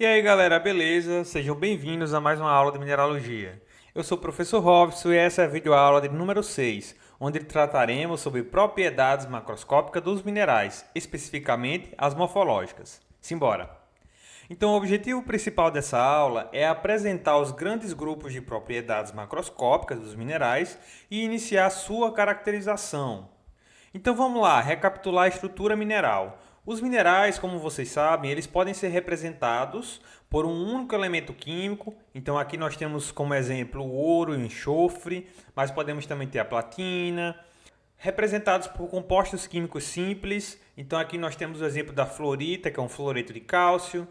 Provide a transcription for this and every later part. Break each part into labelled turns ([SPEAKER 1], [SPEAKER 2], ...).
[SPEAKER 1] E aí galera, beleza? Sejam bem-vindos a mais uma aula de mineralogia. Eu sou o professor Robson e essa é a videoaula de número 6, onde trataremos sobre propriedades macroscópicas dos minerais, especificamente as morfológicas. Simbora! Então, o objetivo principal dessa aula é apresentar os grandes grupos de propriedades macroscópicas dos minerais e iniciar sua caracterização. Então vamos lá, recapitular a estrutura mineral. Os minerais, como vocês sabem, eles podem ser representados por um único elemento químico. Então aqui nós temos como exemplo o ouro e o enxofre, mas podemos também ter a platina. Representados por compostos químicos simples. Então aqui nós temos o exemplo da fluorita, que é um fluoreto de cálcio.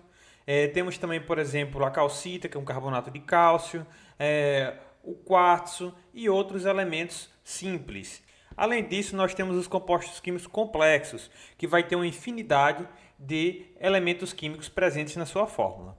[SPEAKER 1] Temos também, por exemplo, a calcita, que é um carbonato de cálcio. O quartzo e outros elementos simples. Além disso, nós temos os compostos químicos complexos, que vai ter uma infinidade de elementos químicos presentes na sua fórmula.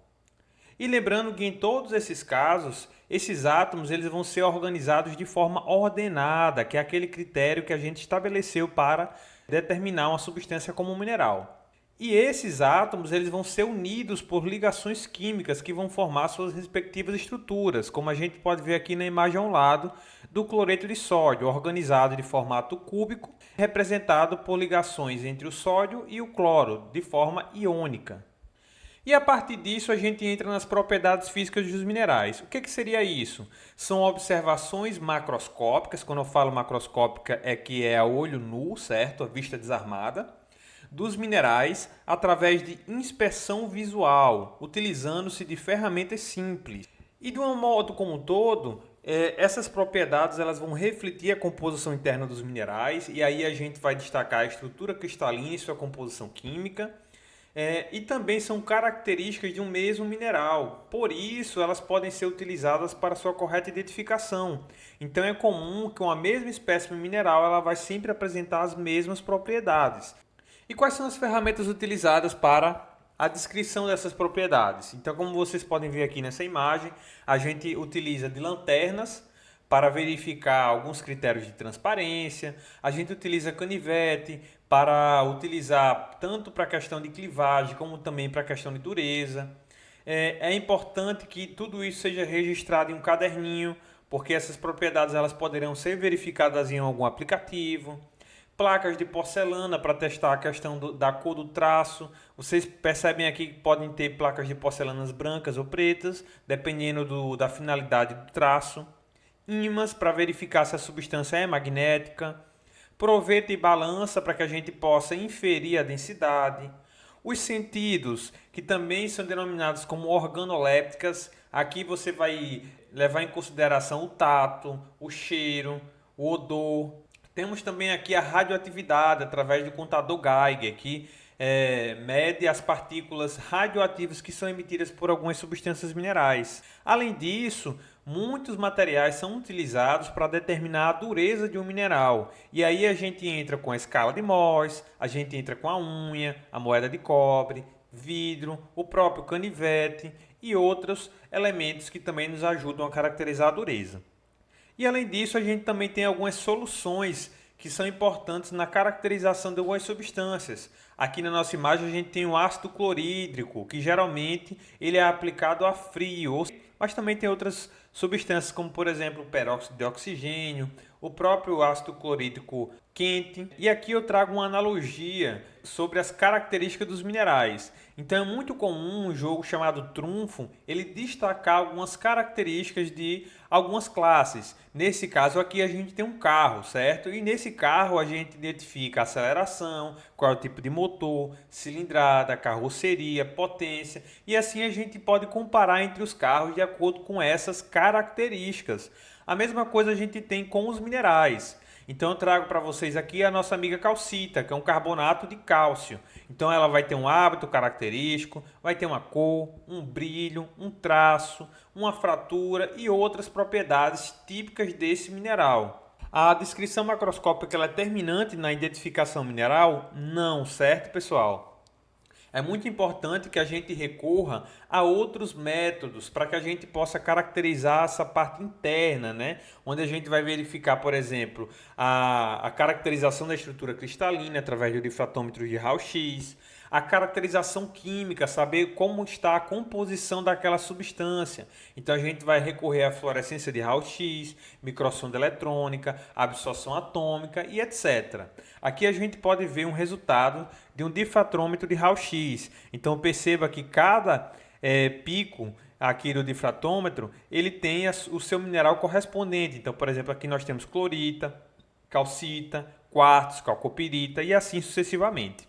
[SPEAKER 1] E lembrando que em todos esses casos, esses átomos eles vão ser organizados de forma ordenada, que é aquele critério que a gente estabeleceu para determinar uma substância como um mineral. E esses átomos eles vão ser unidos por ligações químicas que vão formar suas respectivas estruturas, como a gente pode ver aqui na imagem ao lado do cloreto de sódio, organizado de formato cúbico, representado por ligações entre o sódio e o cloro, de forma iônica. E a partir disso a gente entra nas propriedades físicas dos minerais. O que seria isso? São observações macroscópicas, quando eu falo macroscópica é que é a olho nu, certo? A vista desarmada dos minerais através de inspeção visual, utilizando-se de ferramentas simples. E de um modo como um todo, essas propriedades elas vão refletir a composição interna dos minerais, e aí a gente vai destacar a estrutura cristalina e sua composição química, e também são características de um mesmo mineral, por isso elas podem ser utilizadas para sua correta identificação. Então é comum que uma mesma espécie mineral ela vai sempre apresentar as mesmas propriedades. E quais são as ferramentas utilizadas para a descrição dessas propriedades? Então, como vocês podem ver aqui nessa imagem, a gente utiliza de lanternas para verificar alguns critérios de transparência, a gente utiliza canivete para utilizar tanto para a questão de clivagem como também para a questão de dureza. É importante que tudo isso seja registrado em um caderninho, porque essas propriedades elas poderão ser verificadas em algum aplicativo. Placas de porcelana para testar a questão da cor do traço. Vocês percebem aqui que podem ter placas de porcelanas brancas ou pretas, dependendo da finalidade do traço. Ímãs para verificar se a substância é magnética. Proveta e balança para que a gente possa inferir a densidade. Os sentidos, que também são denominados como organolépticas. Aqui você vai levar em consideração o tato, o cheiro, o odor. Temos também aqui a radioatividade através do contador Geiger, que mede as partículas radioativas que são emitidas por algumas substâncias minerais. Além disso, muitos materiais são utilizados para determinar a dureza de um mineral. E aí a gente entra com a escala de Mohs, a gente entra com a unha, a moeda de cobre, vidro, o próprio canivete e outros elementos que também nos ajudam a caracterizar a dureza. E além disso, a gente também tem algumas soluções que são importantes na caracterização de algumas substâncias. Aqui na nossa imagem a gente tem o ácido clorídrico, que geralmente ele é aplicado a frio, mas também tem outras substâncias como por exemplo o peróxido de oxigênio, o próprio ácido clorídrico quente. E aqui eu trago uma analogia sobre as características dos minerais. Então é muito comum um jogo chamado Trunfo ele destacar algumas características de algumas classes. Nesse caso aqui a gente tem um carro, certo? E nesse carro a gente identifica a aceleração, qual é o tipo de motor, cilindrada, carroceria, potência, e assim a gente pode comparar entre os carros de acordo com essas características. A mesma coisa a gente tem com os minerais. Então eu trago para vocês aqui a nossa amiga calcita, que é um carbonato de cálcio. Então ela vai ter um hábito característico, vai ter uma cor, um brilho, um traço, uma fratura e outras propriedades típicas desse mineral. A descrição macroscópica ela é terminante na identificação mineral? Não, certo, pessoal? É muito importante que a gente recorra a outros métodos para que a gente possa caracterizar essa parte interna, né? Onde a gente vai verificar, por exemplo, a caracterização da estrutura cristalina através do difratômetro de raio-x. a caracterização química, saber como está a composição daquela substância. Então a gente vai recorrer à fluorescência de raio-x, microsonda eletrônica, absorção atômica e etc. Aqui a gente pode ver um resultado de um difratrômetro de raio-x. Então perceba que cada pico aqui do difratômetro, ele tem o seu mineral correspondente. Então, por exemplo, aqui nós temos clorita, calcita, quartzo, calcopirita e assim sucessivamente.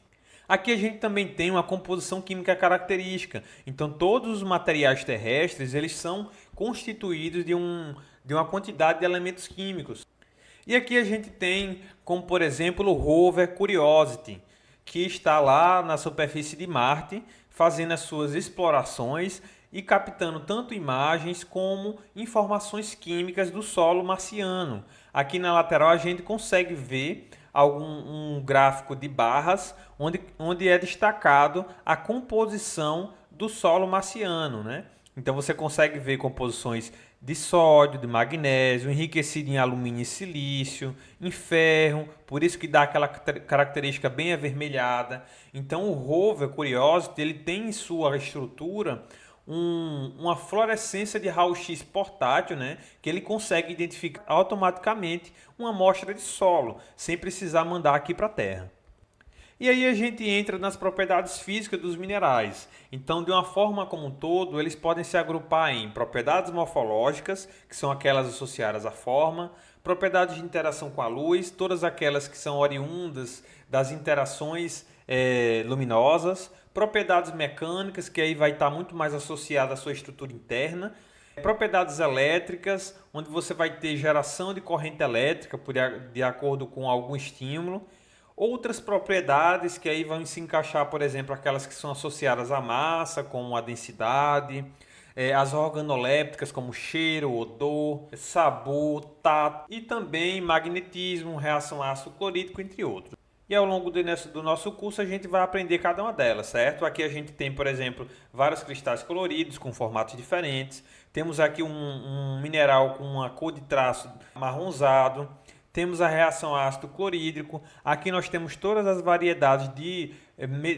[SPEAKER 1] Aqui a gente também tem uma composição química característica. Então, todos os materiais terrestres, eles são constituídos de uma quantidade de elementos químicos. E aqui a gente tem, como por exemplo, o rover Curiosity, que está lá na superfície de Marte, fazendo as suas explorações e captando tanto imagens como informações químicas do solo marciano. Aqui na lateral a gente consegue ver um gráfico de barras onde é destacado a composição do solo marciano, né? Então você consegue ver composições de sódio, de magnésio, enriquecido em alumínio e silício, em ferro, por isso que dá aquela característica bem avermelhada. Então o rover Curiosity, ele tem em sua estrutura uma fluorescência de raio-x portátil, né, que ele consegue identificar automaticamente uma amostra de solo, sem precisar mandar aqui para a Terra. E aí a gente entra nas propriedades físicas dos minerais. Então, de uma forma como um todo, eles podem se agrupar em propriedades morfológicas, que são aquelas associadas à forma, propriedades de interação com a luz, todas aquelas que são oriundas das interações luminosas, propriedades mecânicas, que aí vai estar muito mais associada à sua estrutura interna, propriedades elétricas, onde você vai ter geração de corrente elétrica de acordo com algum estímulo. Outras propriedades que aí vão se encaixar, por exemplo, aquelas que são associadas à massa, como a densidade, as organolépticas, como cheiro, odor, sabor, tato, e também magnetismo, reação ácido clorídrico, entre outros. E ao longo do nosso curso a gente vai aprender cada uma delas, certo? Aqui a gente tem, por exemplo, vários cristais coloridos com formatos diferentes. Temos aqui um mineral com uma cor de traço marronzado. Temos a reação ácido clorídrico. Aqui nós temos todas as variedades de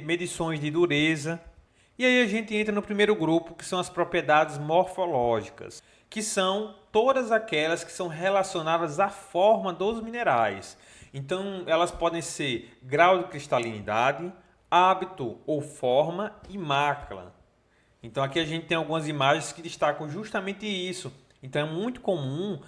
[SPEAKER 1] medições de dureza. E aí a gente entra no primeiro grupo, que são as propriedades morfológicas, que são todas aquelas que são relacionadas à forma dos minerais. Então, elas podem ser grau de cristalinidade, hábito ou forma e mácula. Então, aqui a gente tem algumas imagens que destacam justamente isso. Então, é muito comum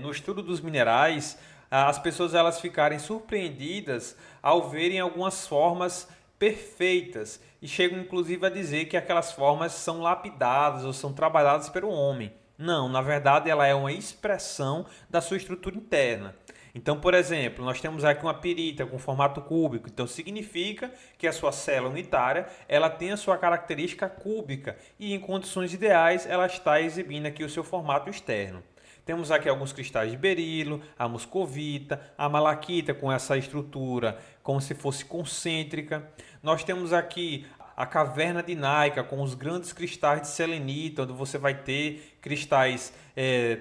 [SPEAKER 1] no estudo dos minerais as pessoas elas ficarem surpreendidas ao verem algumas formas perfeitas e chegam inclusive a dizer que aquelas formas são lapidadas ou são trabalhadas pelo homem. Não, na verdade ela é uma expressão da sua estrutura interna. Então, por exemplo, nós temos aqui uma pirita com formato cúbico, então significa que a sua célula unitária ela tem a sua característica cúbica e em condições ideais ela está exibindo aqui o seu formato externo. Temos aqui alguns cristais de berilo, a moscovita, a malaquita com essa estrutura como se fosse concêntrica. Nós temos aqui a caverna de Naica com os grandes cristais de selenita, onde você vai ter cristais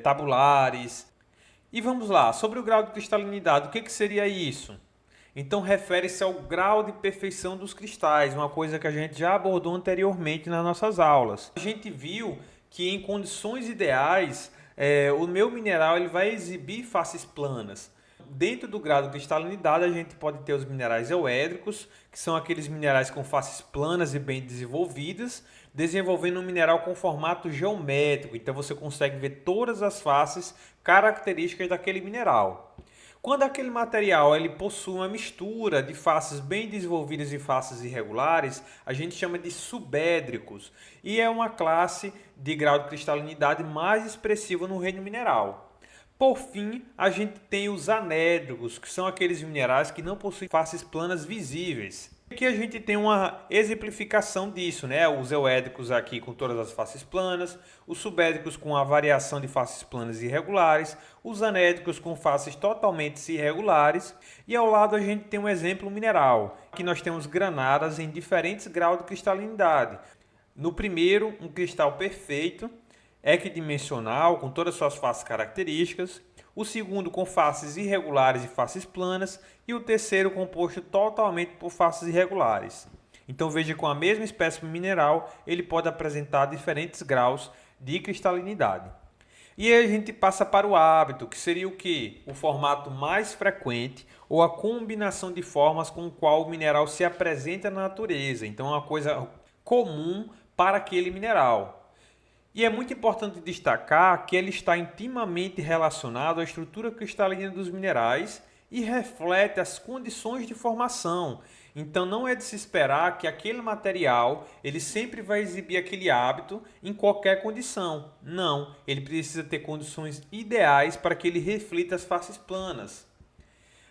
[SPEAKER 1] tabulares. E vamos lá, sobre o grau de cristalinidade, o que seria isso? Então refere-se ao grau de perfeição dos cristais, uma coisa que a gente já abordou anteriormente nas nossas aulas. A gente viu que em condições ideais, o meu mineral ele vai exibir faces planas. Dentro do grau de cristalinidade, a gente pode ter os minerais euédricos, que são aqueles minerais com faces planas e bem desenvolvidas, desenvolvendo um mineral com formato geométrico. Então você consegue ver todas as faces características daquele mineral. Quando aquele material ele possui uma mistura de faces bem desenvolvidas e faces irregulares, a gente chama de subédricos e é uma classe de grau de cristalinidade mais expressiva no reino mineral. Por fim, a gente tem os anédricos, que são aqueles minerais que não possuem faces planas visíveis. Aqui a gente tem uma exemplificação disso, né? Os euédricos aqui com todas as faces planas, os subédricos com a variação de faces planas irregulares, os anédricos com faces totalmente irregulares e ao lado a gente tem um exemplo mineral. Aqui nós temos granadas em diferentes graus de cristalinidade. No primeiro, um cristal perfeito, equidimensional, com todas as suas faces características. O segundo com faces irregulares e faces planas, e o terceiro composto totalmente por faces irregulares. Então veja que com a mesma espécime mineral, ele pode apresentar diferentes graus de cristalinidade. E aí a gente passa para o hábito, que seria o quê? O formato mais frequente ou a combinação de formas com o qual o mineral se apresenta na natureza. Então é uma coisa comum para aquele mineral. E é muito importante destacar que ele está intimamente relacionado à estrutura cristalina dos minerais e reflete as condições de formação. Então não é de se esperar que aquele material ele sempre vai exibir aquele hábito em qualquer condição. Não, ele precisa ter condições ideais para que ele reflita as faces planas.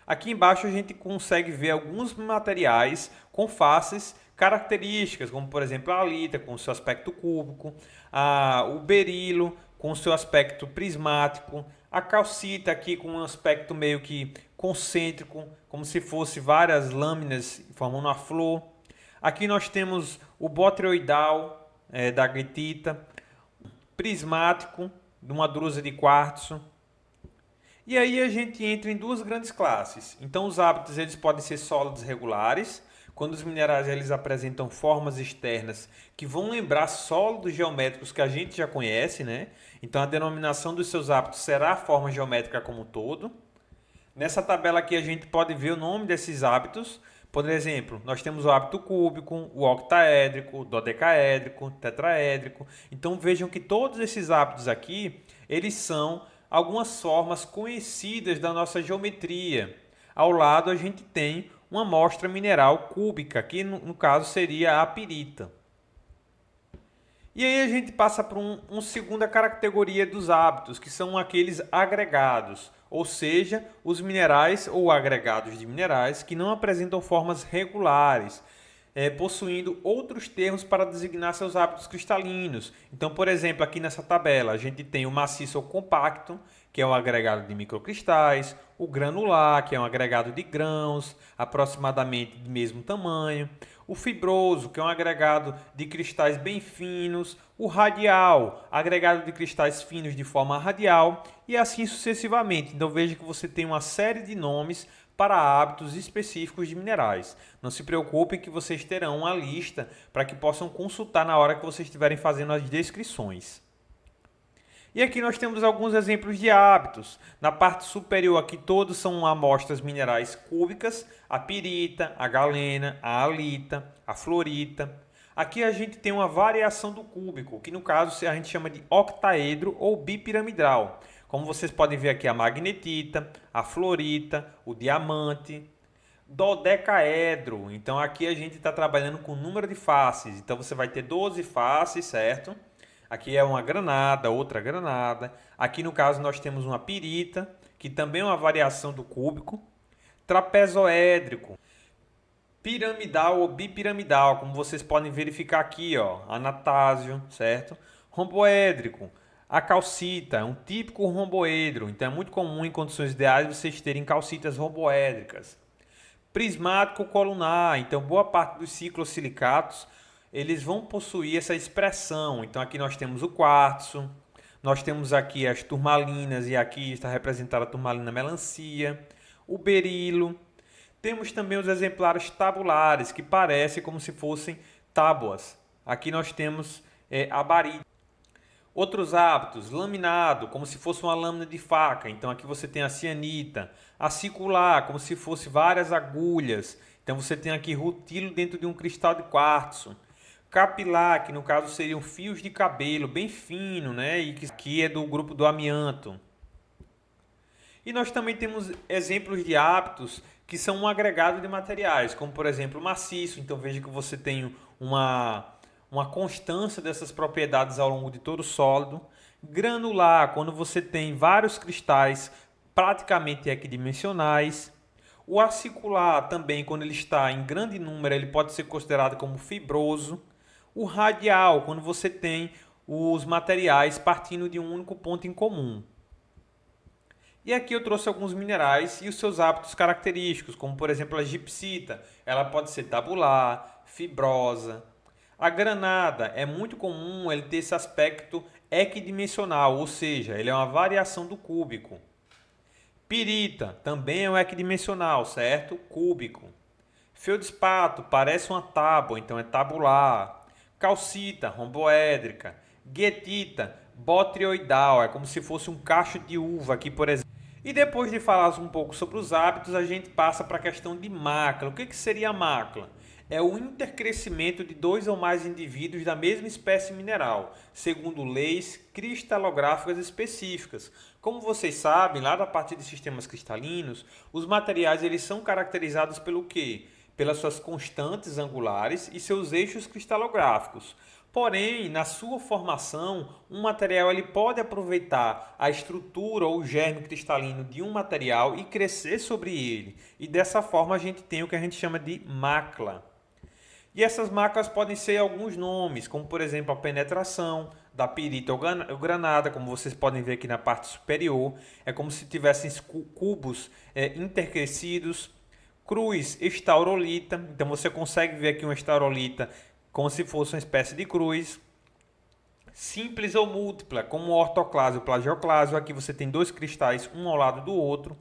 [SPEAKER 1] Aqui embaixo a gente consegue ver alguns materiais com faces características, como por exemplo a halita com seu aspecto cúbico, o berilo com seu aspecto prismático, a calcita aqui com um aspecto meio que concêntrico, como se fosse várias lâminas formando uma flor. Aqui nós temos o botrioidal da gretita, prismático de uma drusa de quartzo. E aí a gente entra em duas grandes classes. Então os hábitos eles podem ser sólidos regulares, quando os minerais eles apresentam formas externas que vão lembrar sólidos geométricos que a gente já conhece, né? Então a denominação dos seus hábitos será a forma geométrica como um todo. Nessa tabela aqui a gente pode ver o nome desses hábitos. Por exemplo, nós temos o hábito cúbico, o octaédrico, o dodecaédrico, tetraédrico. Então vejam que todos esses hábitos aqui, eles são algumas formas conhecidas da nossa geometria. Ao lado a gente tem uma amostra mineral cúbica, que no caso seria a pirita. E aí a gente passa para uma segunda categoria dos hábitos, que são aqueles agregados, ou seja, os minerais ou agregados de minerais que não apresentam formas regulares, possuindo outros termos para designar seus hábitos cristalinos. Então, por exemplo, aqui nessa tabela a gente tem o maciço ou compacto, que é um agregado de microcristais, o granular, que é um agregado de grãos, aproximadamente do mesmo tamanho, o fibroso, que é um agregado de cristais bem finos, o radial, agregado de cristais finos de forma radial, e assim sucessivamente. Então veja que você tem uma série de nomes para hábitos específicos de minerais. Não se preocupem que vocês terão uma lista para que possam consultar na hora que vocês estiverem fazendo as descrições. E aqui nós temos alguns exemplos de hábitos. Na parte superior aqui todos são amostras minerais cúbicas, a pirita, a galena, a halita, a fluorita. Aqui a gente tem uma variação do cúbico, que no caso a gente chama de octaedro ou bipiramidal. Como vocês podem ver aqui a magnetita, a fluorita, o diamante, dodecaedro. Então aqui a gente está trabalhando com o número de faces. Então você vai ter 12 faces, certo? Aqui é uma granada, outra granada. Aqui no caso nós temos uma pirita, que também é uma variação do cúbico. Trapezoédrico, piramidal ou bipiramidal, como vocês podem verificar aqui, ó, anatásio, certo? Romboédrico, a calcita, é um típico romboedro, então é muito comum em condições ideais vocês terem calcitas romboédricas. Prismático colunar, então boa parte dos ciclosilicatos eles vão possuir essa expressão. Então aqui nós temos o quartzo, nós temos aqui as turmalinas e aqui está representada a turmalina melancia, o berilo. Temos também os exemplares tabulares que parecem como se fossem tábuas. Aqui nós temos a barite. Outros hábitos, laminado, como se fosse uma lâmina de faca. Então aqui você tem a cianita, acicular, como se fosse várias agulhas. Então você tem aqui rutilo dentro de um cristal de quartzo. Capilar, que no caso seriam fios de cabelo bem fino, né? E que aqui é do grupo do amianto. E nós também temos exemplos de hábitos que são um agregado de materiais, como por exemplo o maciço. Então veja que você tem uma constância dessas propriedades ao longo de todo o sólido. Granular, quando você tem vários cristais praticamente equidimensionais. O acicular também, quando ele está em grande número, ele pode ser considerado como fibroso. O radial, quando você tem os materiais partindo de um único ponto em comum. E aqui eu trouxe alguns minerais e os seus hábitos característicos, como por exemplo a gipsita. Ela pode ser tabular, fibrosa. A granada é muito comum ele ter esse aspecto equidimensional, ou seja, ele é uma variação do cúbico. Pirita também é um equidimensional, certo? Cúbico. Feldspato parece uma tábua, então é tabular. Calcita, romboédrica. Guetita, botrioidal, é como se fosse um cacho de uva aqui, por exemplo. E depois de falar um pouco sobre os hábitos, a gente passa para a questão de mácula. O que seria a mácula? É o intercrescimento de dois ou mais indivíduos da mesma espécie mineral, segundo leis cristalográficas específicas. Como vocês sabem, lá da parte de sistemas cristalinos, os materiais eles são caracterizados pelo quê? Pelas suas constantes angulares e seus eixos cristalográficos. Porém, na sua formação, um material ele pode aproveitar a estrutura ou o germe cristalino de um material e crescer sobre ele. E dessa forma a gente tem o que a gente chama de mácula. E essas máculas podem ser alguns nomes, como por exemplo a penetração, da pirita ou granada, como vocês podem ver aqui na parte superior. É como se tivessem cubos intercrescidos. Cruz estaurolita, então você consegue ver aqui uma estaurolita como se fosse uma espécie de cruz. Simples ou múltipla, como o ortoclásio e o plagioclásio, aqui você tem dois cristais um ao lado do outro.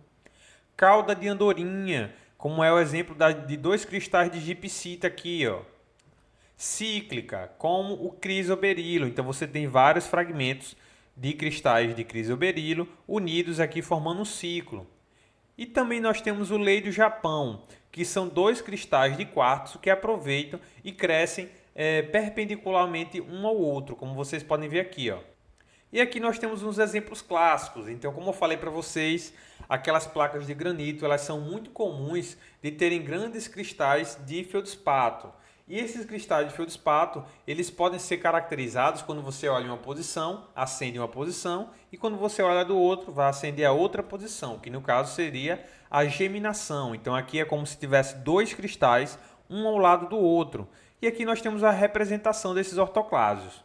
[SPEAKER 1] Cauda de andorinha, como é o exemplo de dois cristais de gipsita aqui, ó. Cíclica, como o crisoberilo, então você tem vários fragmentos de cristais de crisoberilo unidos aqui formando um ciclo. E também nós temos o lei do Japão, que são dois cristais de quartzo que aproveitam e crescem perpendicularmente um ao outro, como vocês podem ver aqui, ó. E aqui nós temos uns exemplos clássicos. Então, como eu falei para vocês, aquelas placas de granito, elas são muito comuns de terem grandes cristais de feldspato. E esses cristais de feldspato, eles podem ser caracterizados quando você olha uma posição, acende uma posição, e quando você olha do outro, vai acender a outra posição, que no caso seria a geminação. Então aqui é como se tivesse dois cristais, um ao lado do outro. E aqui nós temos a representação desses ortoclásios.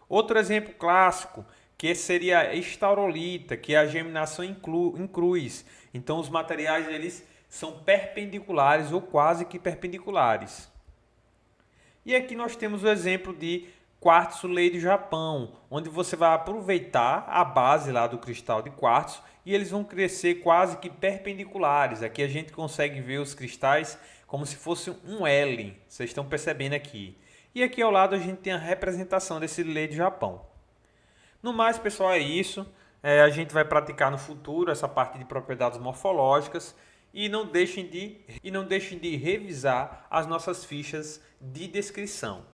[SPEAKER 1] Outro exemplo clássico, que seria a estaurolita, que é a geminação em cruz. Então os materiais eles são perpendiculares ou quase que perpendiculares. E aqui nós temos o exemplo de quartzo lei do Japão, onde você vai aproveitar a base lá do cristal de quartzo e eles vão crescer quase que perpendiculares. Aqui a gente consegue ver os cristais como se fosse um L, vocês estão percebendo aqui. E aqui ao lado a gente tem a representação desse lei do Japão. No mais, pessoal, é isso. A gente vai praticar no futuro essa parte de propriedades morfológicas e não deixem de revisar as nossas fichas de descrição.